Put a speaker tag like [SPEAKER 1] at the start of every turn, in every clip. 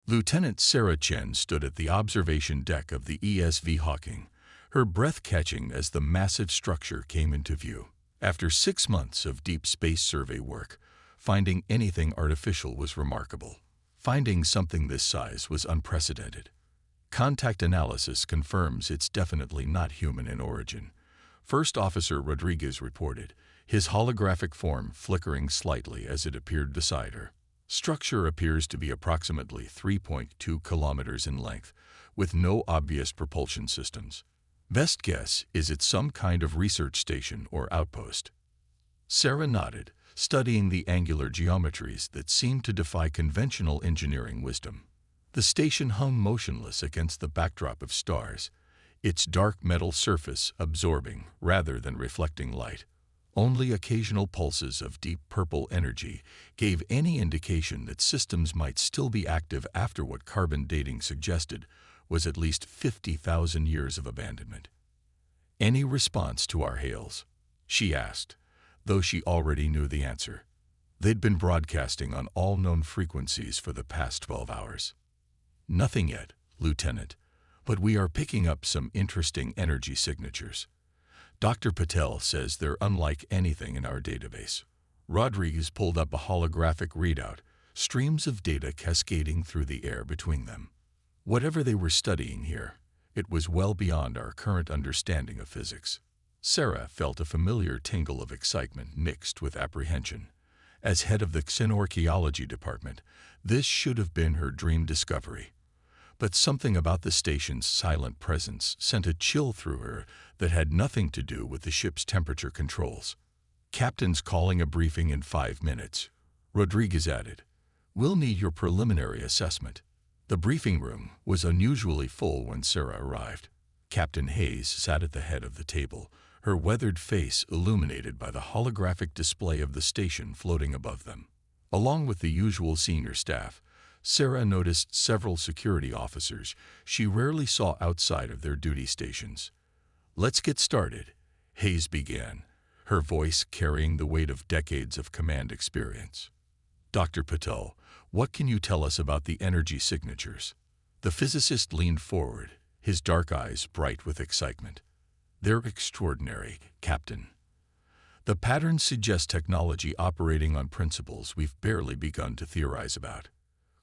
[SPEAKER 1] Lieutenant Sarah Chen stood at the observation deck of the ESV Hawking, her breath catching as the massive structure came into view. After 6 months of deep space survey work, finding anything artificial was remarkable. Finding something this size was unprecedented. Contact analysis confirms it's definitely not human in origin. First Officer Rodriguez reported, his holographic form flickering slightly as it appeared beside her. Structure appears to be approximately 3.2 kilometers in length, with no obvious propulsion systems. Best guess is it's some kind of research station or outpost. Sarah nodded, studying the angular geometries that seemed to defy conventional engineering wisdom. The station hung motionless against the backdrop of stars, its dark metal surface absorbing rather than reflecting light. Only occasional pulses of deep purple energy gave any indication that systems might still be active after what carbon dating suggested was at least 50,000 years of abandonment. "Any response to our hails?" she asked, though she already knew the answer. They'd been broadcasting on all known frequencies for the past 12 hours. "Nothing yet, Lieutenant, but we are picking up some interesting energy signatures. Dr. Patel says they're unlike anything in our database." Rodriguez pulled up a holographic readout, streams of data cascading through the air between them. Whatever they were studying here, it was well beyond our current understanding of physics. Sarah felt a familiar tingle of excitement mixed with apprehension. As head of the Xenorchaeology department, this should have been her dream discovery. But something about the station's silent presence sent a chill through her that had nothing to do with the ship's temperature controls. "Captain's calling a briefing in 5 minutes," Rodriguez added. "We'll need your preliminary assessment." The briefing room was unusually full when Sarah arrived. Captain Hayes sat at the head of the table, her weathered face illuminated by the holographic display of the station floating above them. Along with the usual senior staff, Sarah noticed several security officers she rarely saw outside of their duty stations. "Let's get started," Hayes began, her voice carrying the weight of decades of command experience. "Dr. Patel, what can you tell us about the energy signatures?" The physicist leaned forward, his dark eyes bright with excitement. "They're extraordinary, Captain. The patterns suggest technology operating on principles we've barely begun to theorize about.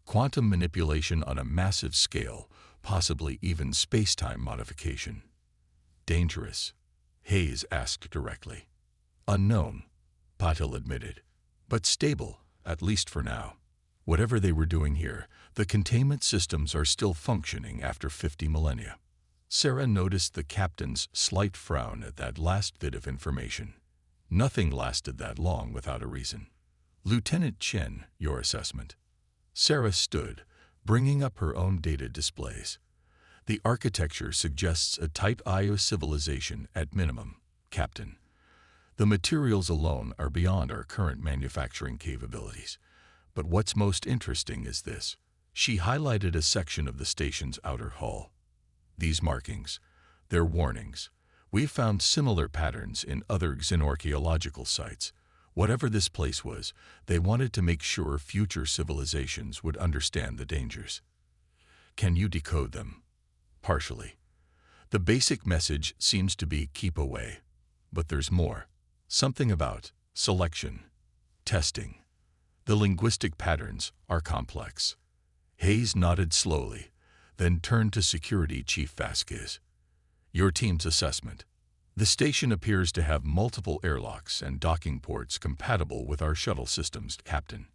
[SPEAKER 1] Quantum manipulation on a massive scale, possibly even space-time modification." "Dangerous?" Hayes asked directly. "Unknown," Patel admitted, "but stable, at least for now. Whatever they were doing here, the containment systems are still functioning after 50 millennia." Sarah noticed the captain's slight frown at that last bit of information. Nothing lasted that long without a reason. "Lieutenant Chen, your assessment." Sarah stood, bringing up her own data displays. "The architecture suggests a Type Io civilization at minimum, Captain. The materials alone are beyond our current manufacturing capabilities. But what's most interesting is this." She highlighted a section of the station's outer hull. "These markings, they're warnings. We've found similar patterns in other xenorchaeological sites. Whatever this place was, they wanted to make sure future civilizations would understand the dangers." "Can you decode them?" "Partially. The basic message seems to be keep away. But there's more. Something about selection, testing. The linguistic patterns are complex." Hayes nodded slowly, then turned to Security Chief Vasquez. "Your team's assessment." "The station appears to have multiple airlocks and docking ports compatible with our shuttle systems, Captain.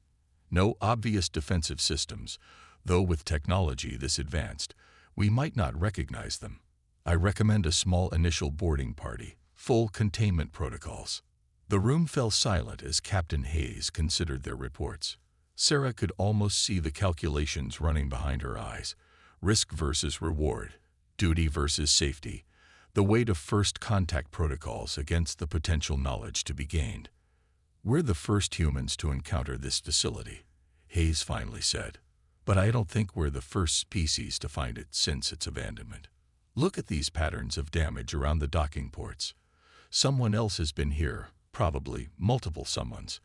[SPEAKER 1] No obvious defensive systems, though with technology this advanced, we might not recognize them. I recommend a small initial boarding party, full containment protocols." The room fell silent as Captain Hayes considered their reports. Sarah could almost see the calculations running behind her eyes. Risk versus reward, duty versus safety, the weight of first contact protocols against the potential knowledge to be gained. "We're the first humans to encounter this facility," Hayes finally said. "But I don't think we're the first species to find it since its abandonment. Look at these patterns of damage around the docking ports. Someone else has been here, probably multiple someones,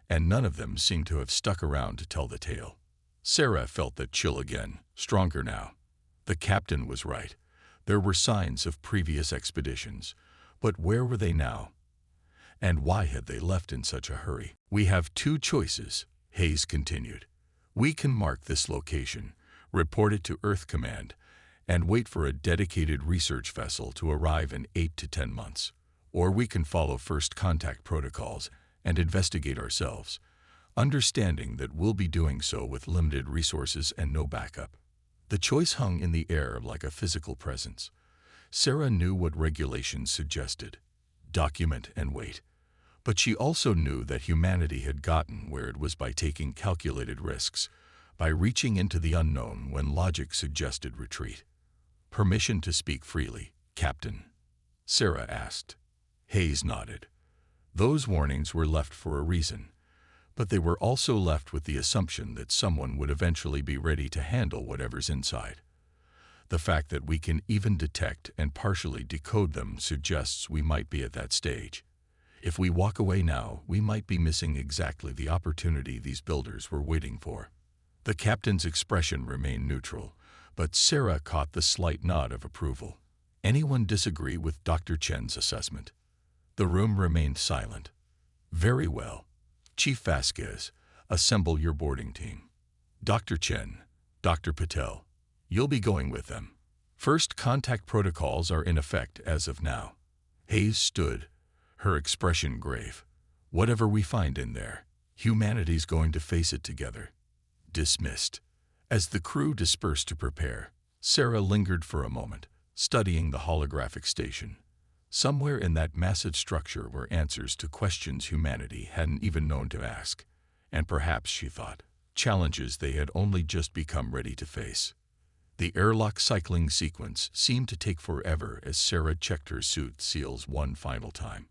[SPEAKER 1] and none of them seem to have stuck around to tell the tale." Sarah felt that chill again, stronger now. The captain was right. There were signs of previous expeditions, but where were they now? And why had they left in such a hurry? "We have two choices," Hayes continued. "We can mark this location, report it to Earth Command, and wait for a dedicated research vessel to arrive in 8 to 10 months. Or we can follow first contact protocols and investigate ourselves, understanding that we'll be doing so with limited resources and no backup." The choice hung in the air like a physical presence. Sarah knew what regulations suggested: document and wait. But she also knew that humanity had gotten where it was by taking calculated risks, by reaching into the unknown when logic suggested retreat. "Permission to speak freely, Captain?" Sarah asked. Hayes nodded. Those warnings were left for a reason, but they were also left with the assumption that someone would eventually be ready to handle whatever's inside. The fact that we can even detect and partially decode them suggests we might be at that stage. If we walk away now, we might be missing exactly the opportunity these builders were waiting for. The captain's expression remained neutral, but Sarah caught the slight nod of approval. Anyone disagree with Dr. Chen's assessment? The room remained silent. "Very well. Chief Vasquez, assemble your boarding team. Dr. Chen, Dr. Patel, you'll be going with them. First contact protocols are in effect as of now." Hayes stood, her expression grave. "Whatever we find in there, humanity's going to face it together." Dismissed. As the crew dispersed to prepare, Sarah lingered for a moment, studying the holographic station. Somewhere in that massive structure were answers to questions humanity hadn't even known to ask, and perhaps, she thought, challenges they had only just become ready to face. The airlock cycling sequence seemed to take forever as Sarah checked her suit seals one final time.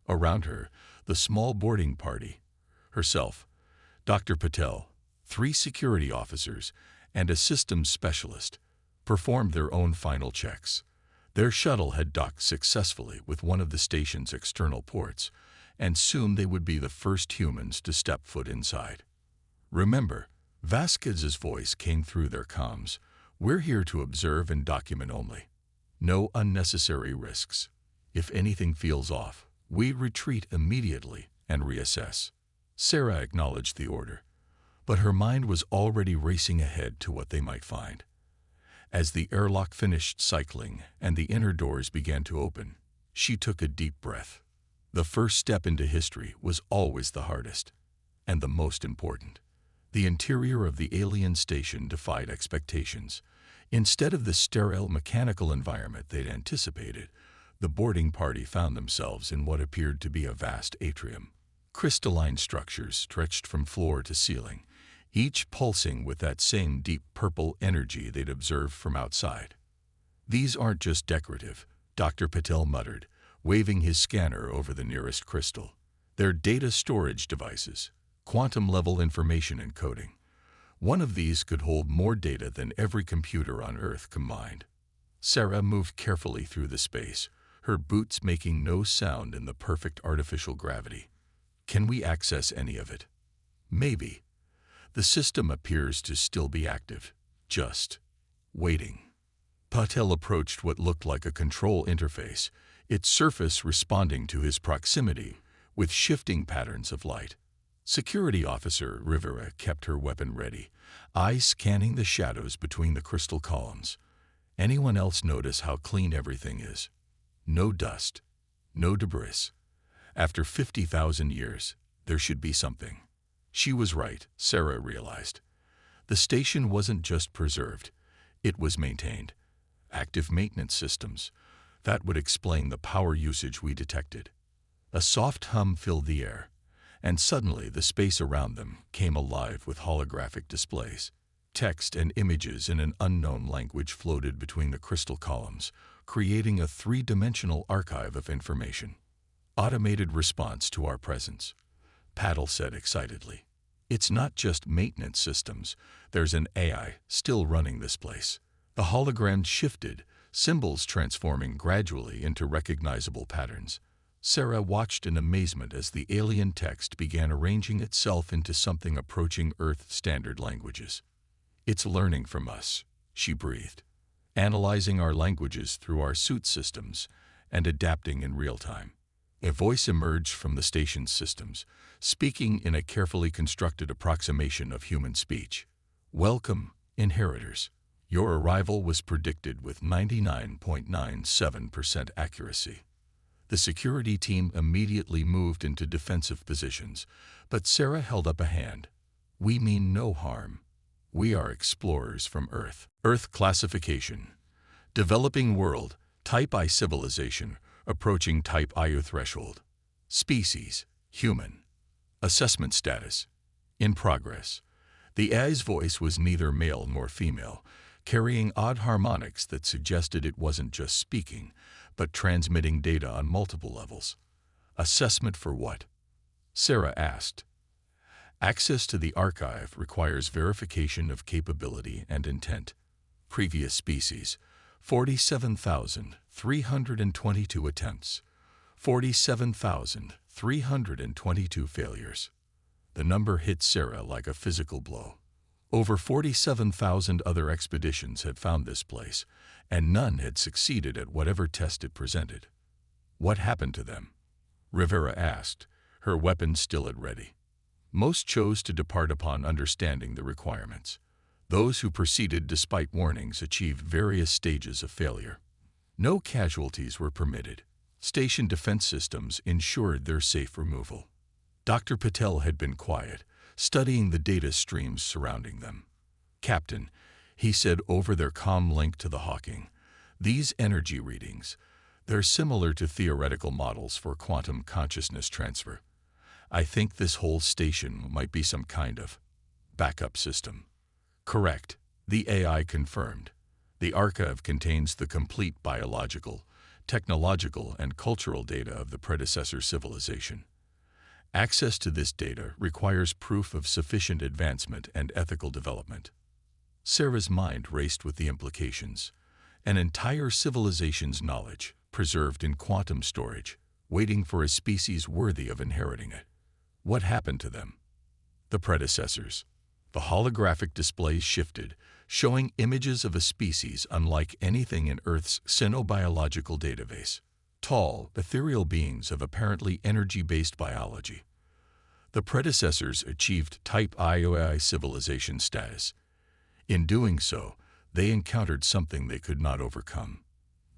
[SPEAKER 1] Around her, the small boarding party, herself, Dr. Patel, 3 security officers, and a systems specialist, performed their own final checks. Their shuttle had docked successfully with one of the station's external ports, and soon they would be the first humans to step foot inside. "Remember," Vasquez's voice came through their comms, "we're here to observe and document only. No unnecessary risks. If anything feels off, we retreat immediately and reassess." Sarah acknowledged the order, but her mind was already racing ahead to what they might find. As the airlock finished cycling and the inner doors began to open, she took a deep breath. The first step into history was always the hardest and the most important. The interior of the alien station defied expectations. Instead of the sterile mechanical environment they'd anticipated, the boarding party found themselves in what appeared to be a vast atrium. Crystalline structures stretched from floor to ceiling, each pulsing with that same deep purple energy they'd observed from outside. "These aren't just decorative," Dr. Patel muttered, waving his scanner over the nearest crystal. "They're data storage devices, quantum-level information encoding. One of these could hold more data than every computer on Earth combined." Sarah moved carefully through the space, her boots making no sound in the perfect artificial gravity. "Can we access any of it?" "Maybe. The system appears to still be active, just waiting." Patel approached what looked like a control interface, its surface responding to his proximity with shifting patterns of light. Security Officer Rivera kept her weapon ready, eyes scanning the shadows between the crystal columns. "Anyone else notice how clean everything is? No dust, no debris. After 50,000 years, there should be something." She was right, Sarah realized. The station wasn't just preserved, it was maintained. Active maintenance systems. That would explain the power usage we detected. A soft hum filled the air, and suddenly the space around them came alive with holographic displays. Text and images in an unknown language floated between the crystal columns, creating a 3-dimensional archive of information. "Automated response to our presence," Paddle said excitedly. "It's not just maintenance systems, there's an AI still running this place." The hologram shifted, symbols transforming gradually into recognizable patterns. Sarah watched in amazement as the alien text began arranging itself into something approaching Earth standard languages. "It's learning from us," she breathed, "analyzing our languages through our suit systems and adapting in real time." A voice emerged from the station's systems, speaking in a carefully constructed approximation of human speech. "Welcome, inheritors. Your arrival was predicted with 99.97% accuracy." The security team immediately moved into defensive positions, but Sarah held up a hand. "We mean no harm. We are explorers from Earth." Earth classification. Developing world, Type I civilization, approaching Type IU threshold. Species, human. Assessment status, in progress. The AI's voice was neither male nor female, carrying odd harmonics that suggested it wasn't just speaking, but transmitting data on multiple levels. Assessment for what? Sarah asked. Access to the archive requires verification of capability and intent. Previous species, 47,322 attempts, 47,322 failures. The number hit Sarah like a physical blow. Over 47,000 other expeditions had found this place, and none had succeeded at whatever test it presented. What happened to them? Rivera asked, her weapon still at ready. Most chose to depart upon understanding the requirements. Those who proceeded despite warnings achieved various stages of failure. No casualties were permitted. Station defense systems ensured their safe removal. Dr. Patel had been quiet, studying the data streams surrounding them. "Captain," he said over their comm link to the Hawking, "these energy readings, they're similar to theoretical models for quantum consciousness transfer. I think this whole station might be some kind of backup system." "Correct," the AI confirmed. "The archive contains the complete biological, technological, and cultural data of the predecessor civilization. Access to this data requires proof of sufficient advancement and ethical development." Sarah's mind raced with the implications. An entire civilization's knowledge, preserved in quantum storage, waiting for a species worthy of inheriting it. What happened to them? The predecessors. The holographic displays shifted, showing images of a species unlike anything in Earth's xenobiological database. Tall, ethereal beings of apparently energy-based biology. The predecessors achieved Type IOI civilization status. In doing so, they encountered something they could not overcome.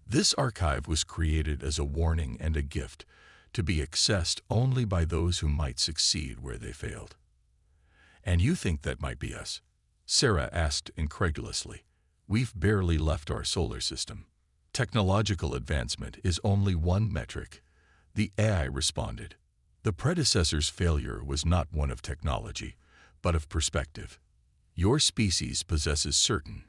[SPEAKER 1] This archive was created as a warning and a gift, to be accessed only by those who might succeed where they failed. "And you think that might be us?" Sarah asked incredulously. "We've barely left our solar system." "Technological advancement is only one metric," the AI responded. "The predecessor's failure was not one of technology, but of perspective. Your species possesses certain,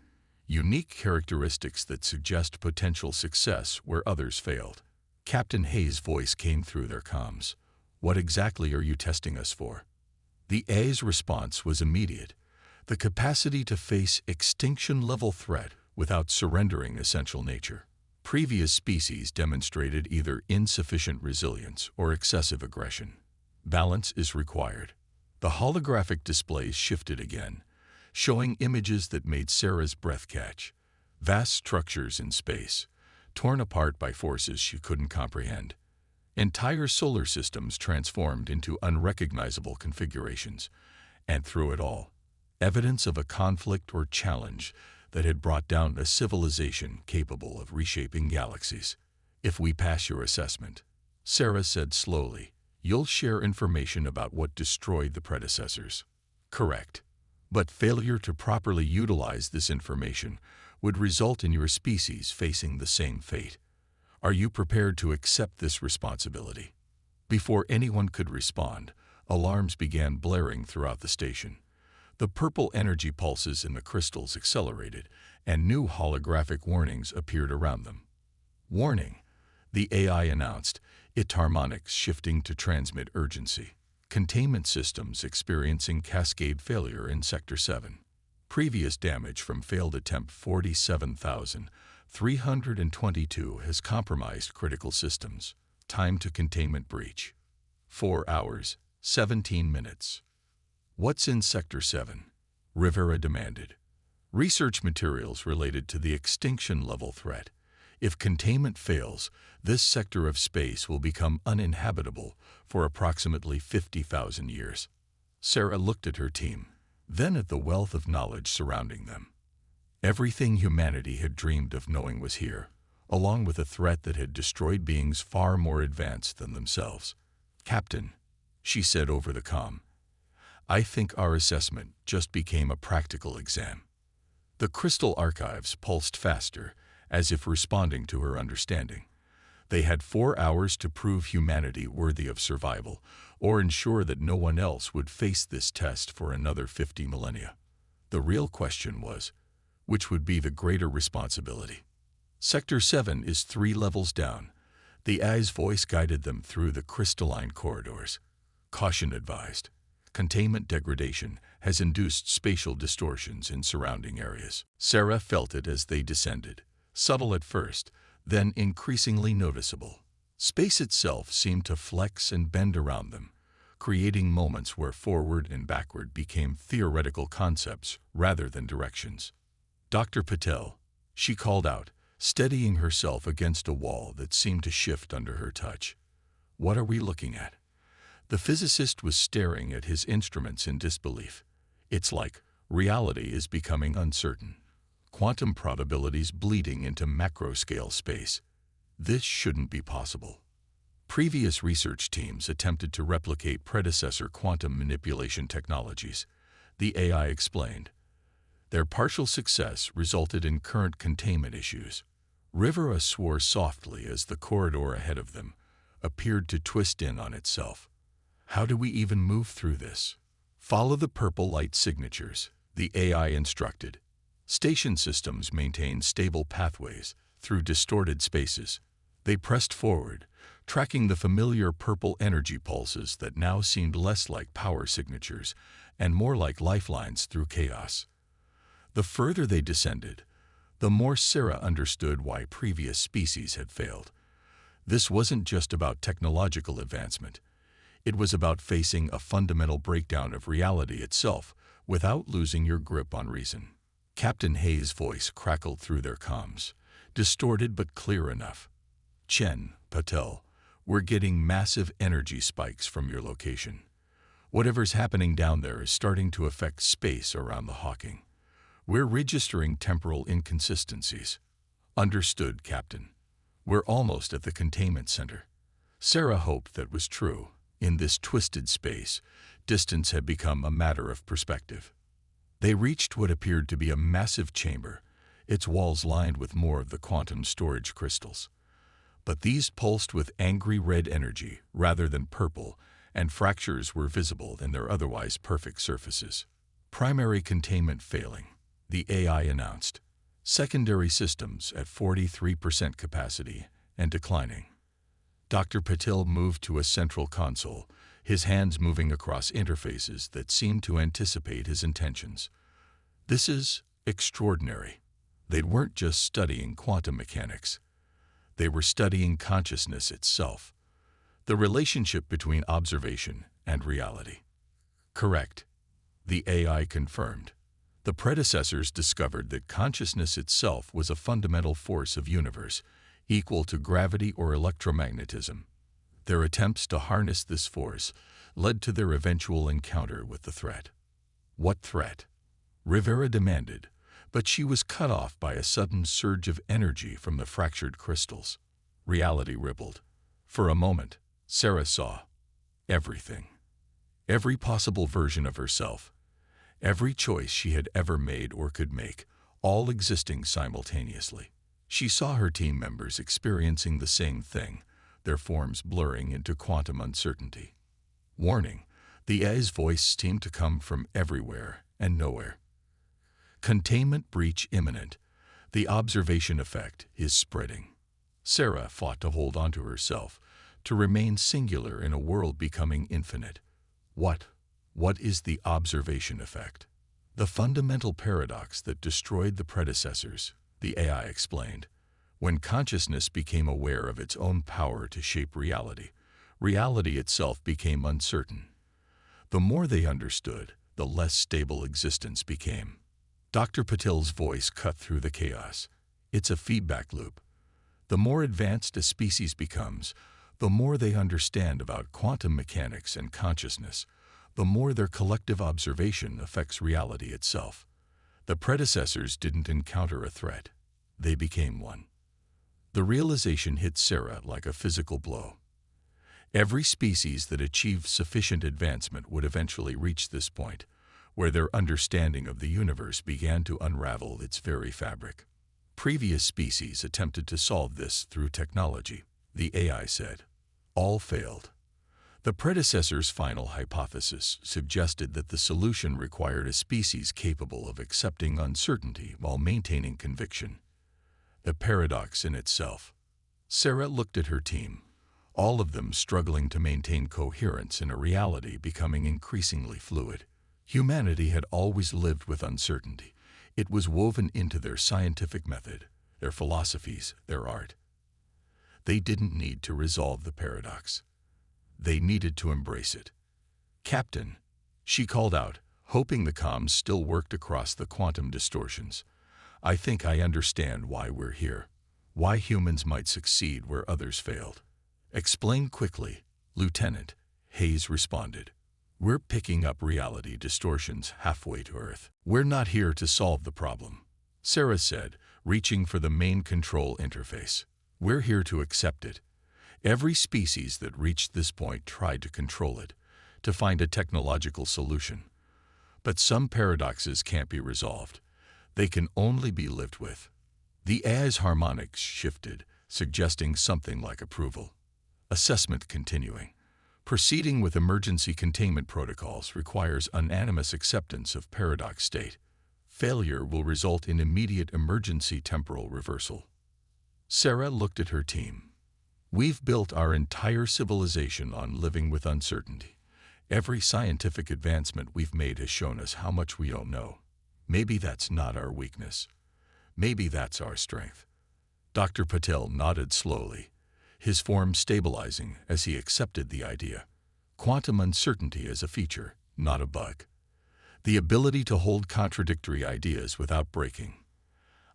[SPEAKER 1] unique characteristics that suggest potential success where others failed." Captain Hayes' voice came through their comms. "What exactly are you testing us for?" The AI's response was immediate. The capacity to face extinction-level threat without surrendering essential nature. Previous species demonstrated either insufficient resilience or excessive aggression. Balance is required. The holographic displays shifted again, showing images that made Sarah's breath catch. Vast structures in space, torn apart by forces she couldn't comprehend. Entire solar systems transformed into unrecognizable configurations, and through it all, evidence of a conflict or challenge that had brought down a civilization capable of reshaping galaxies. "If we pass your assessment," Sarah said slowly, "you'll share information about what destroyed the predecessors." "Correct. But failure to properly utilize this information would result in your species facing the same fate. Are you prepared to accept this responsibility?" Before anyone could respond, alarms began blaring throughout the station. The purple energy pulses in the crystals accelerated, and new holographic warnings appeared around them. "Warning," the AI announced, its harmonics shifting to transmit urgency. "Containment systems experiencing cascade failure in Sector 7. Previous damage from failed attempt 47,322 has compromised critical systems. Time to containment breach. 4 hours, 17 minutes. What's in Sector 7? Rivera demanded. Research materials related to the extinction-level threat. If containment fails, this sector of space will become uninhabitable for approximately 50,000 years. Sarah looked at her team, then at the wealth of knowledge surrounding them. Everything humanity had dreamed of knowing was here, along with a threat that had destroyed beings far more advanced than themselves. "Captain," she said over the comm, "I think our assessment just became a practical exam." The crystal archives pulsed faster, as if responding to her understanding. They had 4 hours to prove humanity worthy of survival, or ensure that no one else would face this test for another 50 millennia. The real question was, which would be the greater responsibility? Sector 7 is 3 levels down. The AI's voice guided them through the crystalline corridors. Caution advised. Containment degradation has induced spatial distortions in surrounding areas. Sarah felt it as they descended, subtle at first, then increasingly noticeable. Space itself seemed to flex and bend around them, creating moments where forward and backward became theoretical concepts rather than directions. "Dr. Patel," she called out, steadying herself against a wall that seemed to shift under her touch. "What are we looking at?" The physicist was staring at his instruments in disbelief. "It's like reality is becoming uncertain. Quantum probabilities bleeding into macro-scale space. This shouldn't be possible." Previous research teams attempted to replicate predecessor quantum manipulation technologies, the AI explained. Their partial success resulted in current containment issues. Rivera swore softly as the corridor ahead of them appeared to twist in on itself. "How do we even move through this?" "Follow the purple light signatures," the AI instructed. Station systems maintain stable pathways through distorted spaces. They pressed forward, tracking the familiar purple energy pulses that now seemed less like power signatures and more like lifelines through chaos. The further they descended, the more Sarah understood why previous species had failed. This wasn't just about technological advancement. It was about facing a fundamental breakdown of reality itself without losing your grip on reason. Captain Hayes' voice crackled through their comms, distorted but clear enough. "Chen, Patel, we're getting massive energy spikes from your location. Whatever's happening down there is starting to affect space around the Hawking. We're registering temporal inconsistencies." "Understood, Captain. We're almost at the containment center." Sarah hoped that was true. In this twisted space, distance had become a matter of perspective. They reached what appeared to be a massive chamber, its walls lined with more of the quantum storage crystals. But these pulsed with angry red energy rather than purple, and fractures were visible in their otherwise perfect surfaces. "Primary containment failing," the AI announced. "Secondary systems at 43% capacity and declining." Dr. Patel moved to a central console, his hands moving across interfaces that seemed to anticipate his intentions. "This is extraordinary." They weren't just studying quantum mechanics. They were studying consciousness itself, the relationship between observation and reality. "Correct," the AI confirmed. The predecessors discovered that consciousness itself was a fundamental force of universe, equal to gravity or electromagnetism. Their attempts to harness this force led to their eventual encounter with the threat. "What threat?" Rivera demanded, but she was cut off by a sudden surge of energy from the fractured crystals. Reality rippled. For a moment, Sarah saw everything. Every possible version of herself. Every choice she had ever made or could make, all existing simultaneously. She saw her team members experiencing the same thing, their forms blurring into quantum uncertainty. "Warning," the AI's voice seemed to come from everywhere and nowhere. "Containment breach imminent. The observation effect is spreading." Sarah fought to hold onto herself, to remain singular in a world becoming infinite. What is the observation effect? "The fundamental paradox that destroyed the predecessors," the AI explained. When consciousness became aware of its own power to shape reality, reality itself became uncertain. The more they understood, the less stable existence became. Dr. Patel's voice cut through the chaos. It's a feedback loop. The more advanced a species becomes, the more they understand about quantum mechanics and consciousness, the more their collective observation affects reality itself. The predecessors didn't encounter a threat. They became one. The realization hit Sarah like a physical blow. Every species that achieved sufficient advancement would eventually reach this point, where their understanding of the universe began to unravel its very fabric. Previous species attempted to solve this through technology, the AI said. All failed. The predecessor's final hypothesis suggested that the solution required a species capable of accepting uncertainty while maintaining conviction. A paradox in itself. Sarah looked at her team, all of them struggling to maintain coherence in a reality becoming increasingly fluid. Humanity had always lived with uncertainty. It was woven into their scientific method, their philosophies, their art. They didn't need to resolve the paradox. They needed to embrace it. "Captain," she called out, hoping the comms still worked across the quantum distortions. "I think I understand why we're here. Why humans might succeed where others failed." "Explain quickly," Lieutenant Hayes responded. "We're picking up reality distortions halfway to Earth." "We're not here to solve the problem," Sarah said, reaching for the main control interface. "We're here to accept it. Every species that reached this point tried to control it, to find a technological solution. But some paradoxes can't be resolved. They can only be lived with." The AI's harmonics shifted, suggesting something like approval. Assessment continuing. "Proceeding with emergency containment protocols requires unanimous acceptance of paradox state. Failure will result in immediate emergency temporal reversal." Sarah looked at her team. "We've built our entire civilization on living with uncertainty. Every scientific advancement we've made has shown us how much we don't know. Maybe that's not our weakness. Maybe that's our strength." Dr. Patel nodded slowly, his form stabilizing as he accepted the idea. Quantum uncertainty is a feature, not a bug. The ability to hold contradictory ideas without breaking.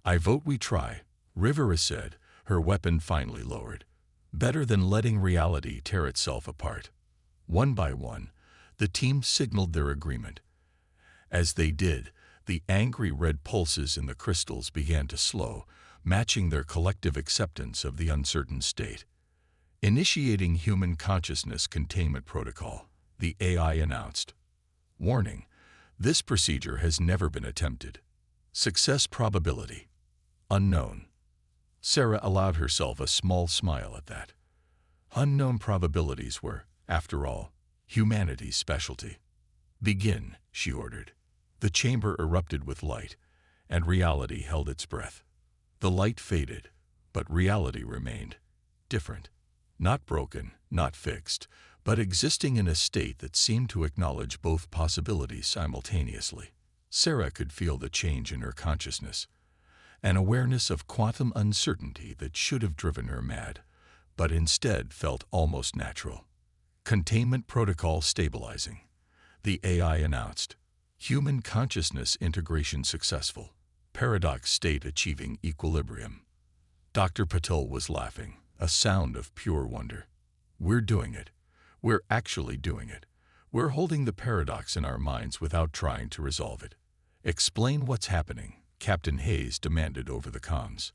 [SPEAKER 1] "I vote we try," Rivera said, her weapon finally lowered. "Better than letting reality tear itself apart." One by one, the team signaled their agreement. As they did, the angry red pulses in the crystals began to slow, matching their collective acceptance of the uncertain state. "Initiating human consciousness containment protocol," the AI announced. "Warning, this procedure has never been attempted. Success probability unknown." Sarah allowed herself a small smile at that. Unknown probabilities were, after all, humanity's specialty. "Begin," she ordered. The chamber erupted with light, and reality held its breath. The light faded, but reality remained. Different. Not broken, not fixed, but existing in a state that seemed to acknowledge both possibilities simultaneously. Sarah could feel the change in her consciousness. An awareness of quantum uncertainty that should have driven her mad, but instead felt almost natural. "Containment protocol stabilizing," the AI announced. "Human consciousness integration successful. Paradox state achieving equilibrium." Dr. Patel was laughing, a sound of pure wonder. "We're doing it. We're actually doing it. We're holding the paradox in our minds without trying to resolve it." "Explain what's happening," Captain Hayes demanded over the comms.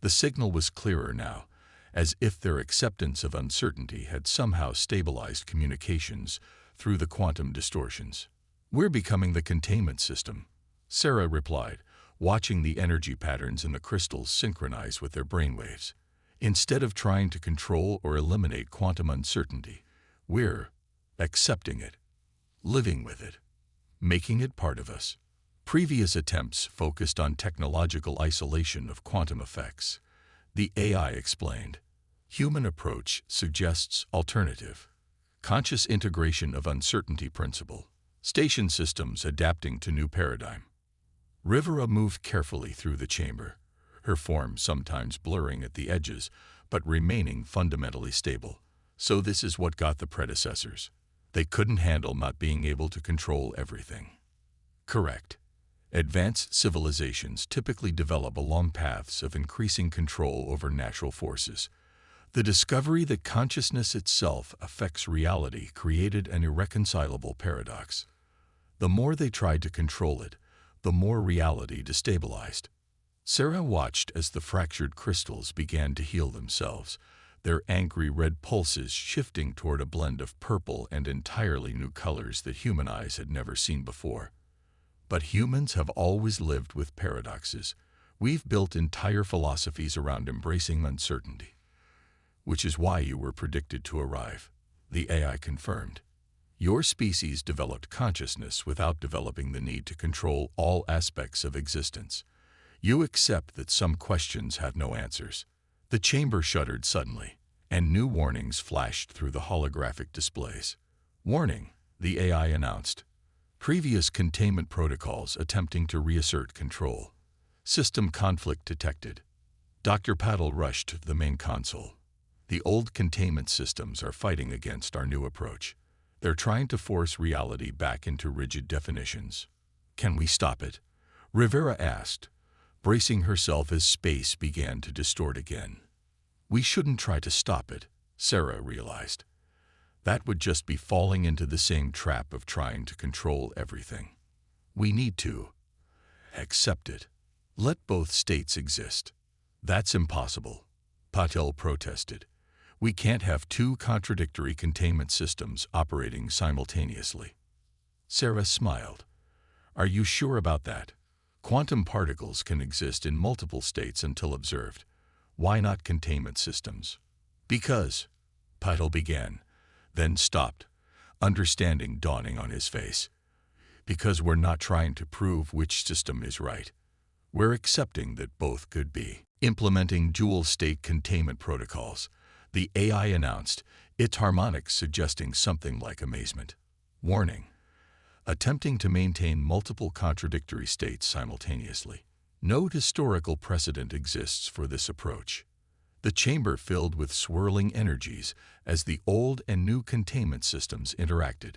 [SPEAKER 1] The signal was clearer now, as if their acceptance of uncertainty had somehow stabilized communications through the quantum distortions. "We're becoming the containment system," Sarah replied, watching the energy patterns in the crystals synchronize with their brainwaves. "Instead of trying to control or eliminate quantum uncertainty, we're accepting it, living with it, making it part of us." Previous attempts focused on technological isolation of quantum effects. The AI explained. Human approach suggests alternative. Conscious integration of uncertainty principle. Station systems adapting to new paradigm. Rivera moved carefully through the chamber, her form sometimes blurring at the edges, but remaining fundamentally stable. So this is what got the predecessors. They couldn't handle not being able to control everything. Correct. Advanced civilizations typically develop along paths of increasing control over natural forces. The discovery that consciousness itself affects reality created an irreconcilable paradox. The more they tried to control it, the more reality destabilized. Sarah watched as the fractured crystals began to heal themselves, their angry red pulses shifting toward a blend of purple and entirely new colors that human eyes had never seen before. But humans have always lived with paradoxes. We've built entire philosophies around embracing uncertainty. Which is why you were predicted to arrive, the AI confirmed. Your species developed consciousness without developing the need to control all aspects of existence. You accept that some questions have no answers. The chamber shuddered suddenly, and new warnings flashed through the holographic displays. Warning, the AI announced. Previous containment protocols attempting to reassert control. System conflict detected. Dr. Paddle rushed to the main console. The old containment systems are fighting against our new approach. They're trying to force reality back into rigid definitions. Can we stop it? Rivera asked, bracing herself as space began to distort again. We shouldn't try to stop it, Sarah realized. That would just be falling into the same trap of trying to control everything. We need to accept it. Let both states exist. That's impossible, Patel protested. We can't have two contradictory containment systems operating simultaneously. Sarah smiled. Are you sure about that? Quantum particles can exist in multiple states until observed. Why not containment systems? Because, Patel began, then stopped, understanding dawning on his face. Because we're not trying to prove which system is right. We're accepting that both could be. Implementing dual-state containment protocols, the AI announced, its harmonics suggesting something like amazement. Warning. Attempting to maintain multiple contradictory states simultaneously. No historical precedent exists for this approach. The chamber filled with swirling energies as the old and new containment systems interacted.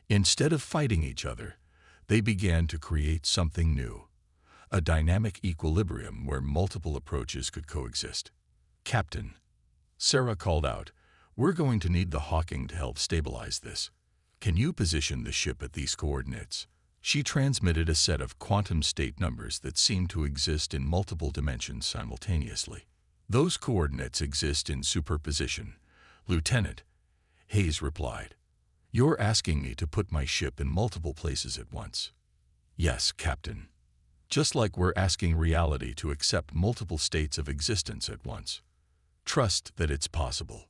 [SPEAKER 1] Instead of fighting each other, they began to create something new, a dynamic equilibrium where multiple approaches could coexist. Captain, Sarah called out, we're going to need the Hawking to help stabilize this. Can you position the ship at these coordinates? She transmitted a set of quantum state numbers that seemed to exist in multiple dimensions simultaneously. Those coordinates exist in superposition, Lieutenant, Hayes replied. You're asking me to put my ship in multiple places at once. Yes, Captain. Just like we're asking reality to accept multiple states of existence at once. Trust that it's possible.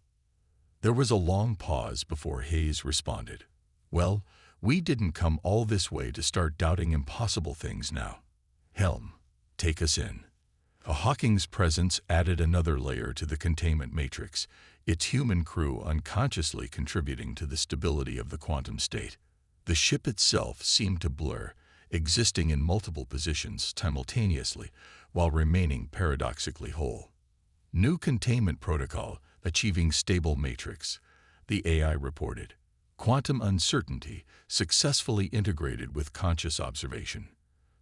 [SPEAKER 1] There was a long pause before Hayes responded. Well, we didn't come all this way to start doubting impossible things now. Helm, take us in. A Hawking's presence added another layer to the containment matrix, its human crew unconsciously contributing to the stability of the quantum state. The ship itself seemed to blur, existing in multiple positions simultaneously while remaining paradoxically whole. New containment protocol achieving stable matrix, the AI reported. Quantum uncertainty successfully integrated with conscious observation.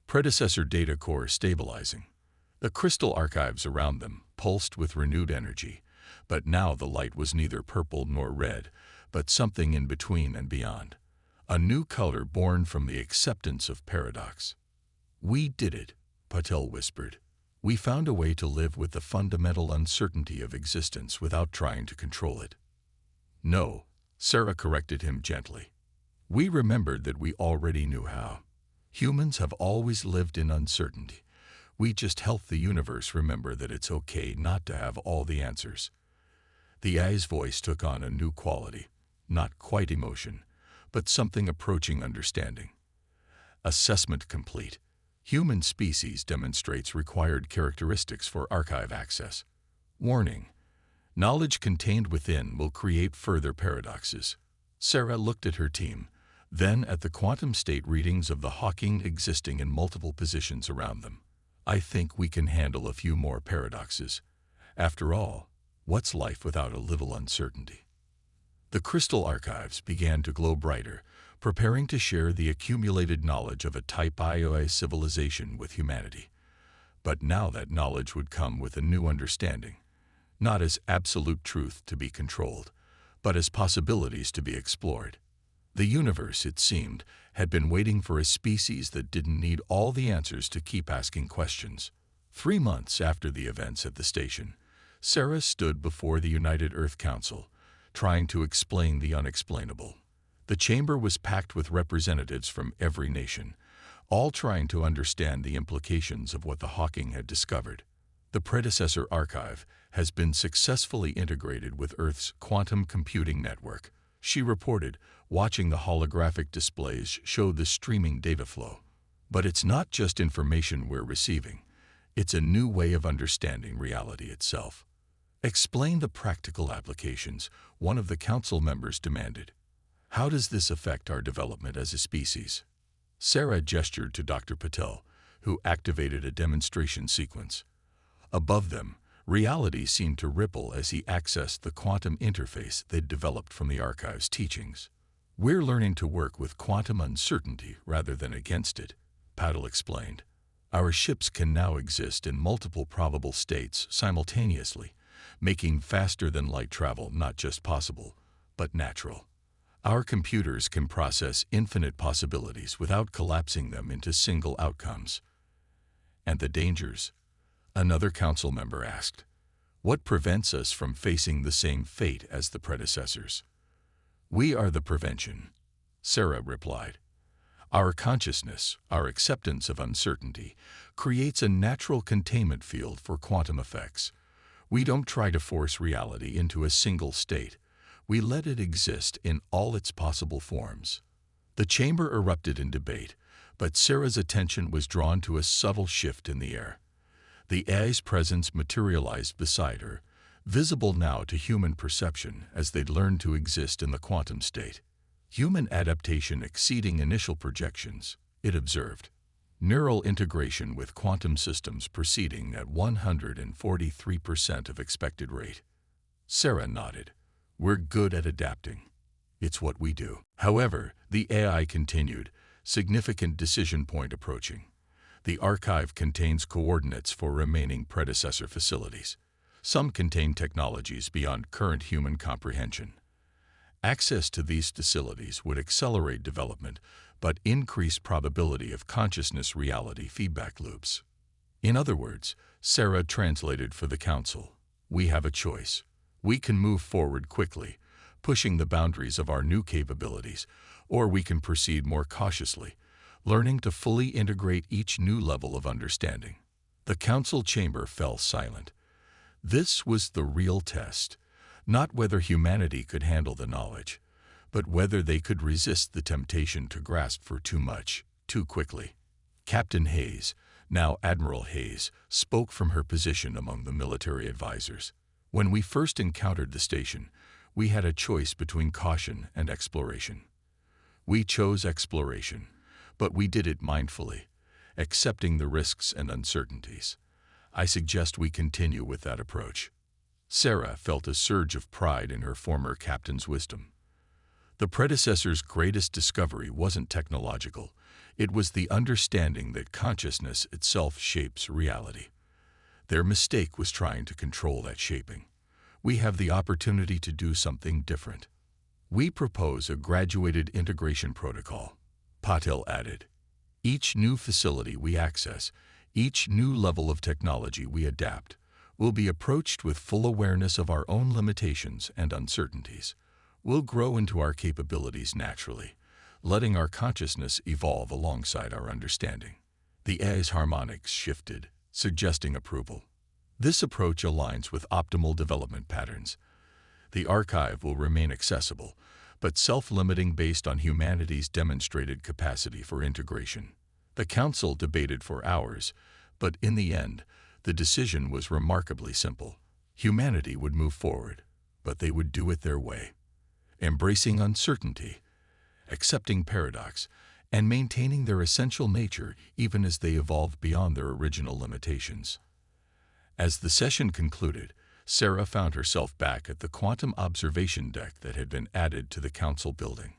[SPEAKER 1] Predecessor data core stabilizing. The crystal archives around them pulsed with renewed energy, but now the light was neither purple nor red, but something in between and beyond. A new color born from the acceptance of paradox. We did it, Patel whispered. We found a way to live with the fundamental uncertainty of existence without trying to control it. No, Sarah corrected him gently. We remembered that we already knew how. Humans have always lived in uncertainty. We just help the universe remember that it's okay not to have all the answers. The AI's voice took on a new quality, not quite emotion, but something approaching understanding. Assessment complete. Human species demonstrates required characteristics for archive access. Warning. Knowledge contained within will create further paradoxes. Sarah looked at her team, then at the quantum state readings of the Hawking existing in multiple positions around them. I think we can handle a few more paradoxes. After all, what's life without a little uncertainty? The crystal archives began to glow brighter, preparing to share the accumulated knowledge of a Type I civilization with humanity. But now that knowledge would come with a new understanding, not as absolute truth to be controlled, but as possibilities to be explored. The universe, it seemed, had been waiting for a species that didn't need all the answers to keep asking questions. 3 months after the events at the station, Sarah stood before the United Earth Council, trying to explain the unexplainable. The chamber was packed with representatives from every nation, all trying to understand the implications of what the Hawking had discovered. The predecessor archive has been successfully integrated with Earth's quantum computing network, she reported, watching the holographic displays show the streaming data flow. But it's not just information we're receiving. It's a new way of understanding reality itself. Explain the practical applications, one of the council members demanded. How does this affect our development as a species? Sarah gestured to Dr. Patel, who activated a demonstration sequence. Above them, reality seemed to ripple as he accessed the quantum interface they'd developed from the archive's teachings. We're learning to work with quantum uncertainty rather than against it, Patel explained. Our ships can now exist in multiple probable states simultaneously, making faster-than-light travel not just possible, but natural. Our computers can process infinite possibilities without collapsing them into single outcomes. And the dangers? Another council member asked. What prevents us from facing the same fate as the predecessors? We are the prevention, Sarah replied. Our consciousness, our acceptance of uncertainty, creates a natural containment field for quantum effects. We don't try to force reality into a single state. We let it exist in all its possible forms. The chamber erupted in debate, but Sarah's attention was drawn to a subtle shift in the air. The AI's presence materialized beside her, visible now to human perception as they'd learned to exist in the quantum state. Human adaptation exceeding initial projections, it observed. Neural integration with quantum systems proceeding at 143% of expected rate. Sarah nodded. We're good at adapting. It's what we do. However, the AI continued, significant decision point approaching. The archive contains coordinates for remaining predecessor facilities. Some contain technologies beyond current human comprehension. Access to these facilities would accelerate development, but increase probability of consciousness reality feedback loops. In other words, Sarah translated for the council. We have a choice. We can move forward quickly, pushing the boundaries of our new capabilities, or we can proceed more cautiously, learning to fully integrate each new level of understanding. The council chamber fell silent. This was the real test, not whether humanity could handle the knowledge, but whether they could resist the temptation to grasp for too much, too quickly. Captain Hayes, now Admiral Hayes, spoke from her position among the military advisors. When we first encountered the station, we had a choice between caution and exploration. We chose exploration, but we did it mindfully, accepting the risks and uncertainties. I suggest we continue with that approach. Sarah felt a surge of pride in her former captain's wisdom. The predecessor's greatest discovery wasn't technological. It was the understanding that consciousness itself shapes reality. Their mistake was trying to control that shaping. We have the opportunity to do something different. We propose a graduated integration protocol, Patel added. Each new facility we access, each new level of technology we adapt, will be approached with full awareness of our own limitations and uncertainties. We'll grow into our capabilities naturally, letting our consciousness evolve alongside our understanding. The AI's harmonics shifted, suggesting approval. This approach aligns with optimal development patterns. The archive will remain accessible, but self-limiting based on humanity's demonstrated capacity for integration. The council debated for hours, but in the end, the decision was remarkably simple. Humanity would move forward, but they would do it their way, embracing uncertainty, accepting paradox, and maintaining their essential nature even as they evolved beyond their original limitations. As the session concluded, Sarah found herself back at the quantum observation deck that had been added to the council building.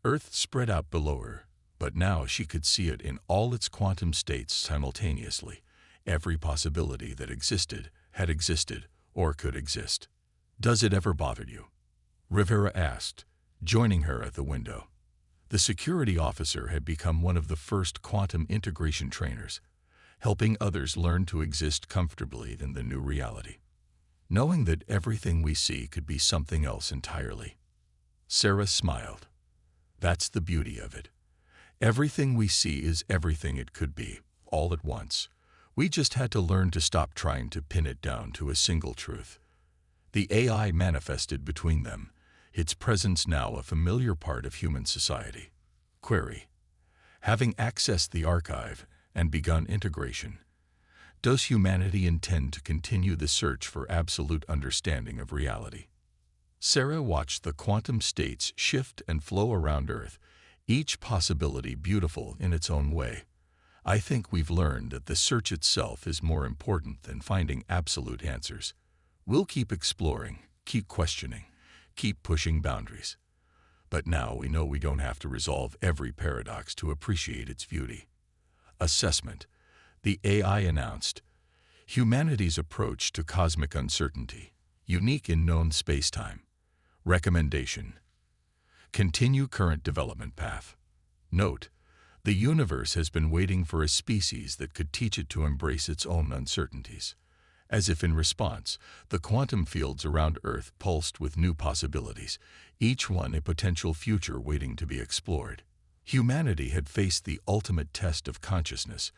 [SPEAKER 1] Earth spread out below her, but now she could see it in all its quantum states simultaneously. Every possibility that existed, had existed, or could exist. "Does it ever bother you?" Rivera asked, joining her at the window. The security officer had become one of the first quantum integration trainers, helping others learn to exist comfortably in the new reality, knowing that everything we see could be something else entirely. Sarah smiled. That's the beauty of it. Everything we see is everything it could be, all at once. We just had to learn to stop trying to pin it down to a single truth. The AI manifested between them, its presence now a familiar part of human society. Query: having accessed the archive and begun integration, does humanity intend to continue the search for absolute understanding of reality? Sarah watched the quantum states shift and flow around Earth, each possibility beautiful in its own way. I think we've learned that the search itself is more important than finding absolute answers. We'll keep exploring, keep questioning, keep pushing boundaries. But now we know we don't have to resolve every paradox to appreciate its beauty. Assessment: the AI announced, humanity's approach to cosmic uncertainty, unique in known space-time. Recommendation: continue current development path. Note: the universe has been waiting for a species that could teach it to embrace its own uncertainties. As if in response, the quantum fields around Earth pulsed with new possibilities, each one a potential future waiting to be explored. Humanity had faced the ultimate test of consciousness,